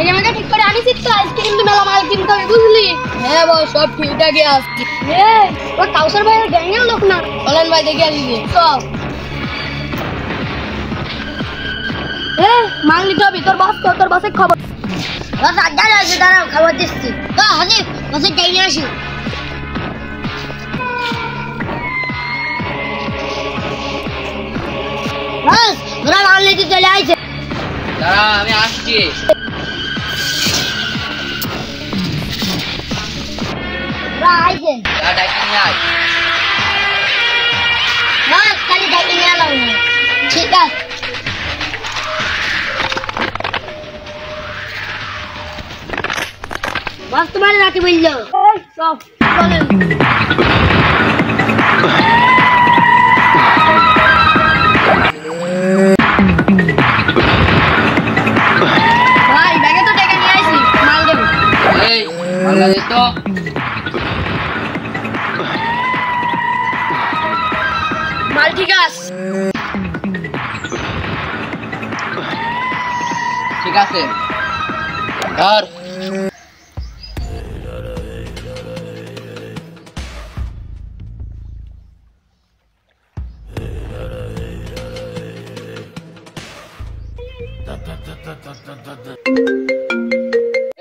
আমাকে ঠিক করে আনিছিস তো আইসক্রিম তো মেলা মাল কিনতে হবে বুঝলি? হ্যাঁ বস সব ঠিকঠাকই আসছে। ও কাউসার ভাইয়ের গ্যাংয়ের লোক না? চলেন ভাই দেখে আসি সব। মাল নিতে হবে তোর বস তোর বসের খবর। বস আড্ডা আছে দাঁড়াও খবর দিচ্ছি। তো হাজির বসের গ্যাংয়ে আসি। বস ওরা মাল নিতে চলে আইছে। দাঁড়া আমি আসছি। আইছে ডাকি নিয়ে আয়। বস খালি ডাকি নিয়ে এলাম না। ঠিক আছে বস তোমার রাতে বললো সব চলেন। ভাই ব্যাগে তো টাকা নিয়ে আইছি মাল দেবো। এই মালটা দে তো। মাল ঠিক আছে। ঠিক আছে ধর।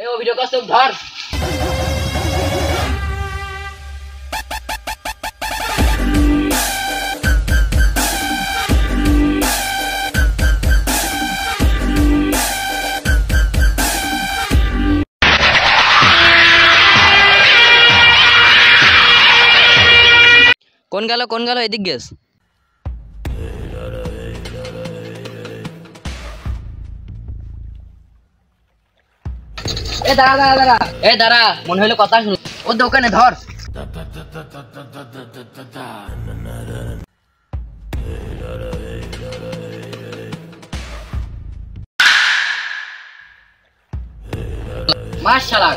এই অভিযোগ আছে ধর। কোন গেল এদিক গেস। এ দাঁড়া মনে হইলো কথা শুন। ও দোকানে ধর। মাশাআল্লাহ।